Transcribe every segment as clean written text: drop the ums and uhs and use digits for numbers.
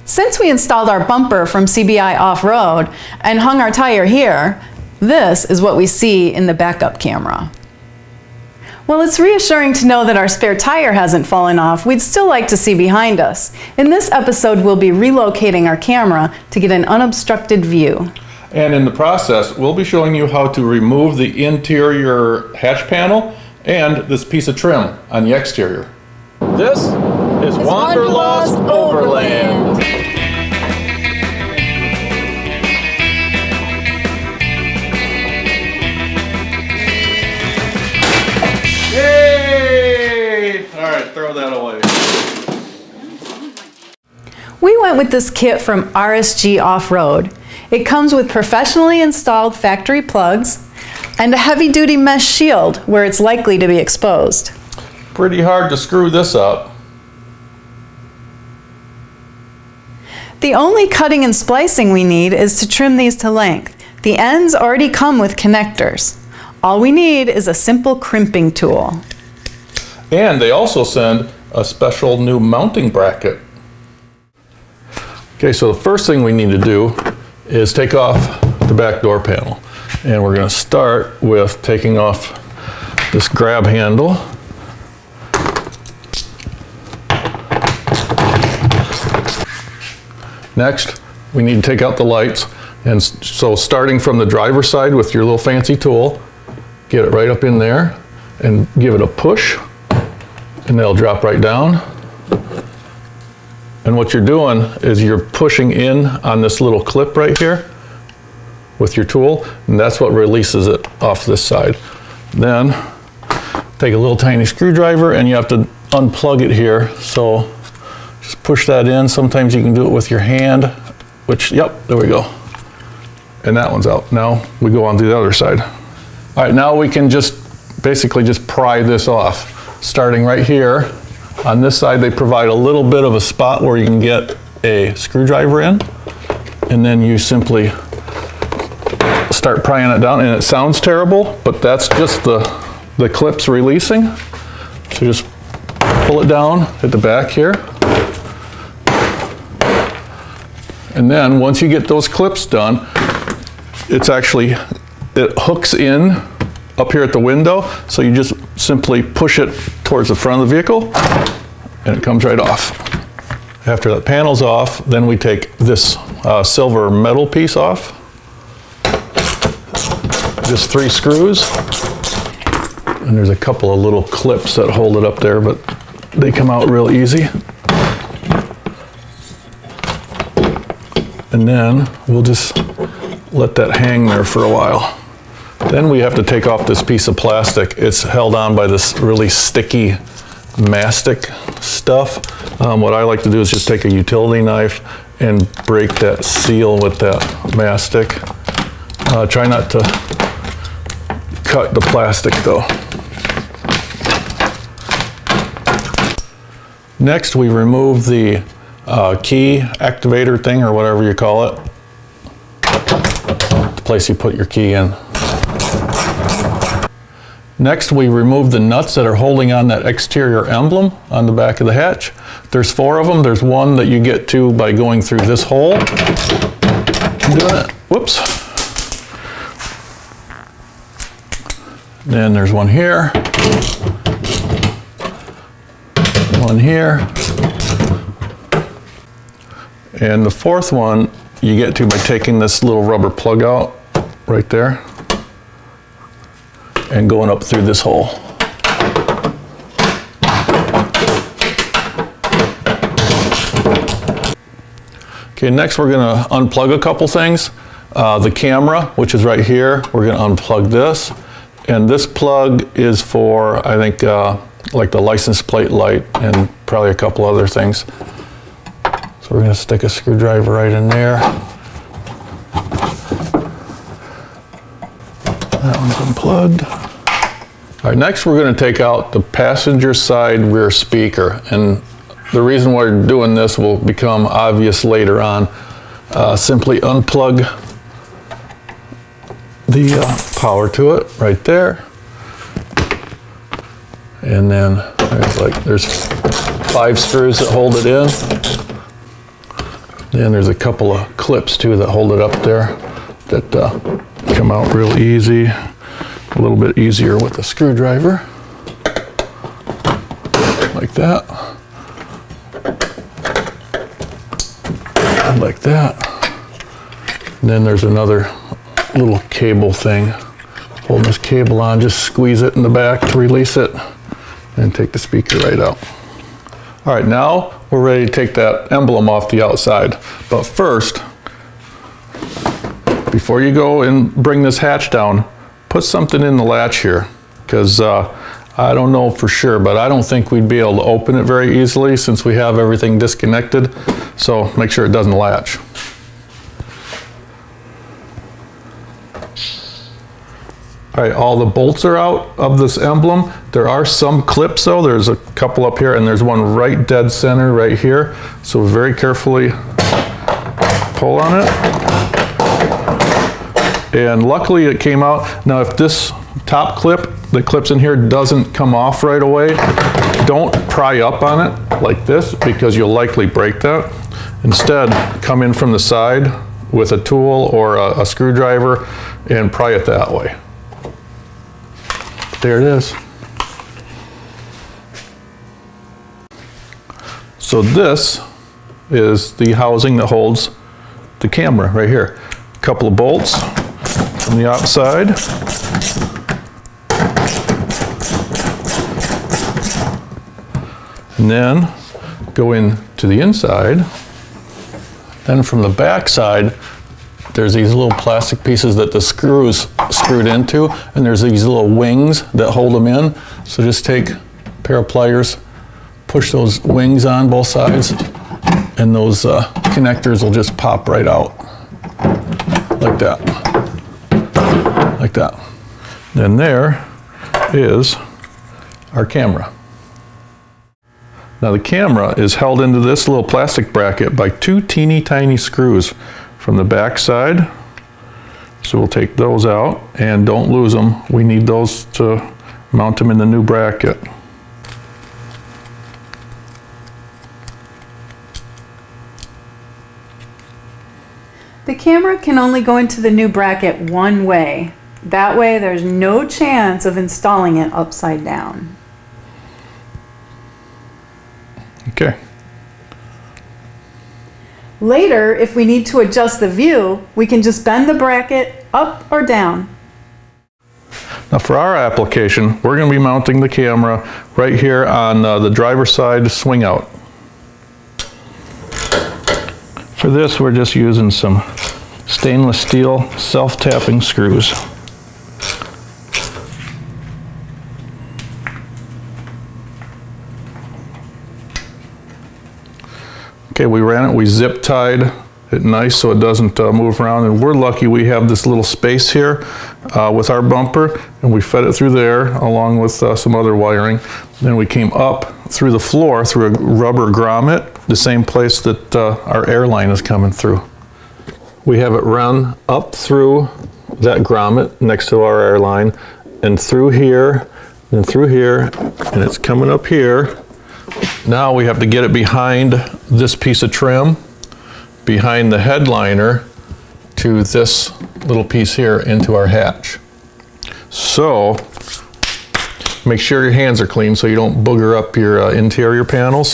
Since we installed our bumper from CBI Offroad and hung our tire here, this is what we see in the backup camera. While it's reassuring to know that our spare tire hasn't fallen off, we'd still like to see behind us. In this episode, we'll be relocating our camera to get an unobstructed view. And in the process, we'll be showing you how to remove the interior hatch panel and this piece of trim on the exterior. This is Wanderlust Overland. Yay! All right, throw that away. We went with this kit from RSG Offroad. It comes with professionally installed factory plugs and a heavy-duty mesh shield where it's likely to be exposed. Pretty hard to screw this up. The only cutting and splicing we need is to trim these to length. The ends already come with connectors. All we need is a simple crimping tool. And they also send a special new mounting bracket. Okay, so the first thing we need to do is take off the back door panel. And we're going to start with taking off this grab handle. Next, we need to take out the lights. And so starting from the driver's side with your little fancy tool, get it right up in there and give it a push, and they'll drop right down. And what you're doing is you're pushing in on this little clip right here with your tool, and that's what releases it off this side. Then take a little tiny screwdriver and you have to unplug it here. So just push that in. Sometimes you can do it with your hand, which, yep, there we go. And that one's out. Now we go on to the other side. All right, now we can just basically just pry this off. Starting right here. On this side, they provide a little bit of a spot where you can get a screwdriver in, and then you simply start prying it down, and it sounds terrible, but that's just the clips releasing. So just pull it down at the back here. And then once you get those clips done, it hooks in up here at the window, so you just simply push it towards the front of the vehicle and it comes right off. After that panel's off, then we take this silver metal piece off. Just 3 screws, and there's a couple of little clips that hold it up there, but they come out real easy. And then we'll just let that hang there for a while. Then we have to take off this piece of plastic. It's held on by this really sticky mastic stuff. What I like to do is just take a utility knife and break that seal with that mastic. Try not to cut the plastic though. Next, we remove the key activator thing, or whatever you call it. The place you put your key in. Next, we remove the nuts that are holding on that exterior emblem on the back of the hatch. There's 4 of them. There's one that you get to by going through this hole. I'm doing it. Whoops. Then there's one here. One here. And the 4th one you get to by taking this little rubber plug out right there and going up through this hole. Okay, next we're gonna unplug a couple things. The camera, which is right here, we're gonna unplug this. And this plug is for, I think, like the license plate light and probably a couple other things. So we're gonna stick a screwdriver right in there. That one's unplugged. All right, next we're going to take out the passenger side rear speaker, and the reason why we're doing this will become obvious later on. Simply unplug the power to it right there, and then there's 5 screws that hold it in. Then there's a couple of clips too that hold it up there that come out real easy. A little bit easier with a screwdriver. Like that. And like that. And then there's another little cable thing. Hold this cable on, just squeeze it in the back to release it and take the speaker right out. All right, now we're ready to take that emblem off the outside. But first, before you go and bring this hatch down, put something in the latch here, because I don't know for sure, but I don't think we'd be able to open it very easily since we have everything disconnected. So make sure it doesn't latch. All right, all the bolts are out of this emblem. There are some clips though. There's a couple up here and there's one right dead center right here. So very carefully pull on it. And luckily it came out. Now if this top clip that clips in here doesn't come off right away, don't pry up on it like this because you'll likely break that. Instead, come in from the side with a tool or a screwdriver and pry it that way. There it is. So this is the housing that holds the camera right here. A couple of bolts from the outside. And then go into the inside. Then from the back side, there's these little plastic pieces that the screws screwed into, and there's these little wings that hold them in. So just take a pair of pliers, push those wings on both sides, and those connectors will just pop right out. Like that. Like that. Then there is our camera. Now the camera is held into this little plastic bracket by two teeny tiny screws from the back side. So we'll take those out and don't lose them. We need those to mount them in the new bracket. The camera can only go into the new bracket one way. That way there's no chance of installing it upside down. Okay. Later, if we need to adjust the view, we can just bend the bracket up or down. Now for our application, we're going to be mounting the camera right here on the driver's side swing out. For this, we're just using some stainless steel self-tapping screws. Okay, we ran it, we zip tied it nice so it doesn't move around, and we're lucky we have this little space here with our bumper, and we fed it through there along with some other wiring. Then we came up through the floor through a rubber grommet, the same place that our airline is coming through. We have it run up through that grommet next to our airline, and through here, and through here, and it's coming up here. Now we have to get it behind this piece of trim, behind the headliner, to this little piece here into our hatch. So make sure your hands are clean so you don't booger up your interior panels.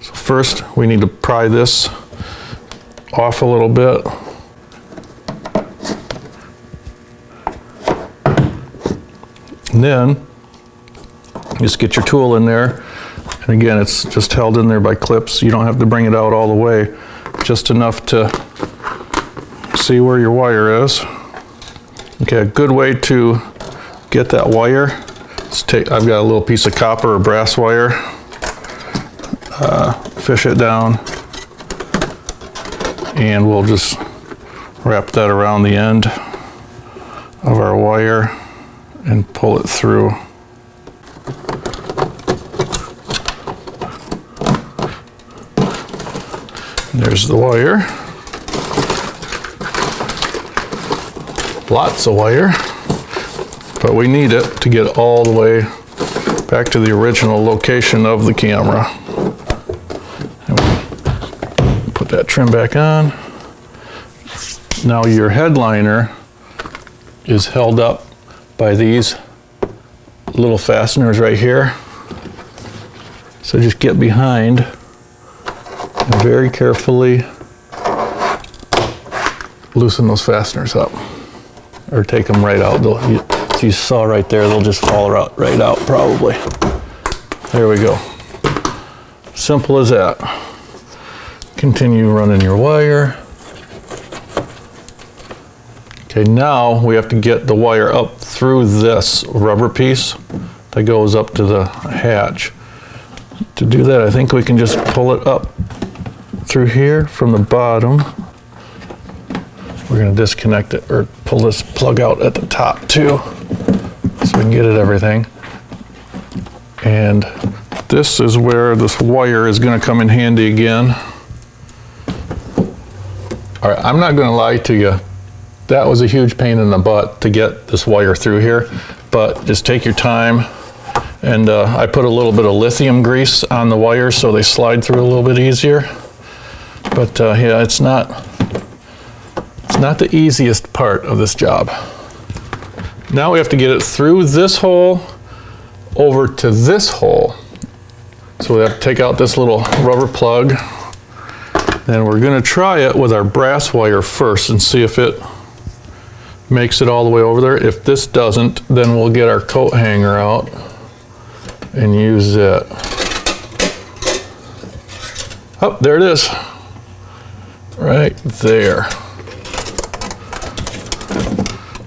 So first we need to pry this off a little bit. And then just get your tool in there. And again, it's just held in there by clips. You don't have to bring it out all the way, just enough to see where your wire is. Okay, a good way to get that wire is I've got a little piece of copper or brass wire, fish it down, and we'll just wrap that around the end of our wire and pull it through. There's the wire. Lots of wire, but we need it to get all the way back to the original location of the camera. And we put Put that trim back on. Now your headliner is held up by these little fasteners right here. So just get behind and very carefully loosen those fasteners up, or take them right out. As you saw right there, they'll just fall right out probably. There we go. Simple as that. Continue running your wire. Okay, now we have to get the wire up through this rubber piece that goes up to the hatch. To do that, I think we can just pull it up through here from the bottom. We're going to disconnect it, or pull this plug out at the top too, so we can get at everything. And this is where this wire is going to come in handy again. All right, I'm not going to lie to you. That was a huge pain in the butt to get this wire through here, but just take your time. And I put a little bit of lithium grease on the wires so they slide through a little bit easier. But yeah, it's not the easiest part of this job. Now we have to get it through this hole over to this hole. So we have to take out this little rubber plug. Then we're going to try it with our brass wire first and see if it makes it all the way over there. If this doesn't, then we'll get our coat hanger out and use it. Oh, there it is. Right there.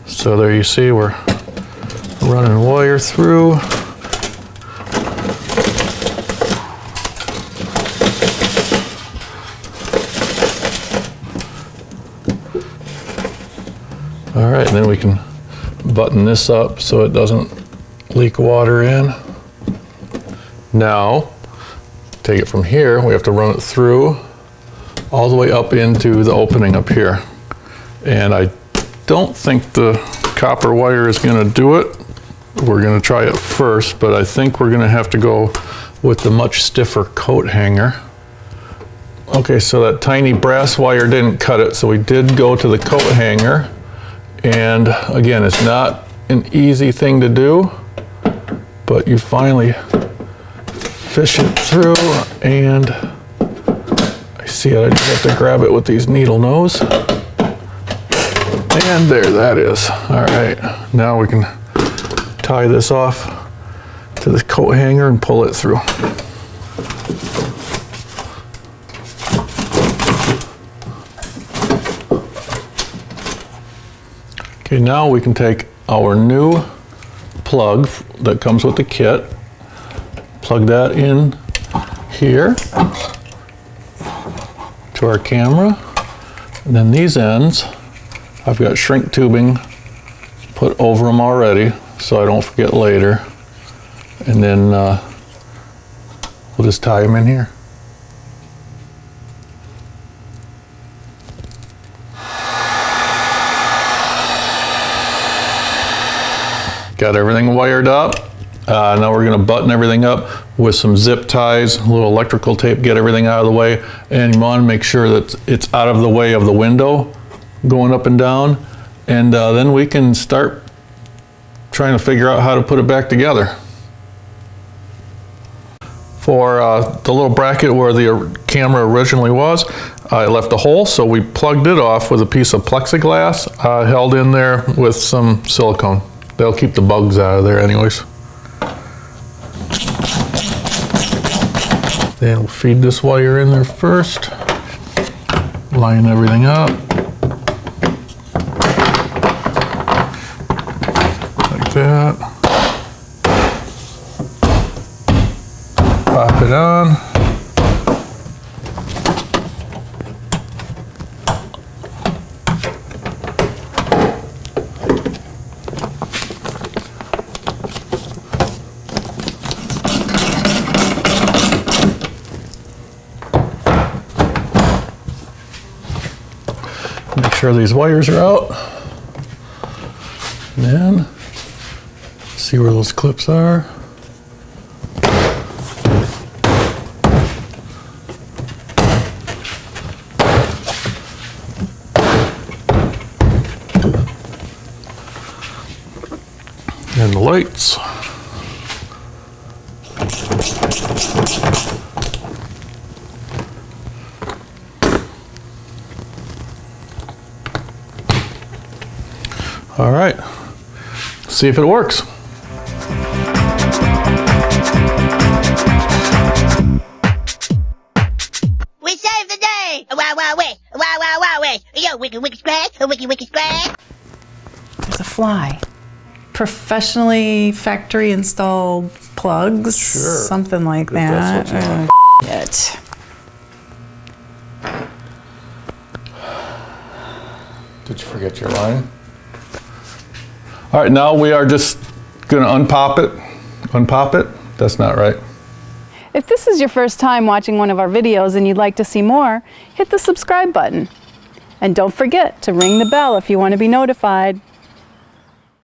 So there you see we're running wire through. All right, then we can button this up so it doesn't leak water in. Now, take it from here, we have to run it through all the way up into the opening up here. And I don't think the copper wire is going to do it. We're going to try it first, but I think we're going to have to go with the much stiffer coat hanger. Okay, so that tiny brass wire didn't cut it, so we did go to the coat hanger. And again, it's not an easy thing to do, but you finally fish it through, and I see it. I just have to grab it with these needle nose. And there that is. All right, now we can tie this off to the coat hanger and pull it through. Okay, now we can take our new plug that comes with the kit, plug that in here to our camera, and then these ends, I've got shrink tubing put over them already so I don't forget later, and then we'll just tie them in here. Got everything wired up. Now we're going to button everything up with some zip ties, a little electrical tape, get everything out of the way. And you want to make sure that it's out of the way of the window going up and down. And then we can start trying to figure out how to put it back together. For the little bracket where the camera originally was, I left a hole, so we plugged it off with a piece of plexiglass held in there with some silicone. They'll keep the bugs out of there anyways. Then we'll feed this wire in there first, line everything up. Like that. Pop it on. Make sure these wires are out. And then see where those clips are. Turn the lights. All right, see if it works. We saved the day! Wow, wow, wait! Wow, wow, wow, wait! Yo, wiki, wiki, scratch! Wiki, wiki, scratch! There's a fly. Professionally factory installed plugs, Sure. something like If that's that. what you It. Did you forget your line? All right, now we are just gonna unpop it. Unpop it? That's not right. If this is your first time watching one of our videos and you'd like to see more, hit the subscribe button. And don't forget to ring the bell if you want to be notified.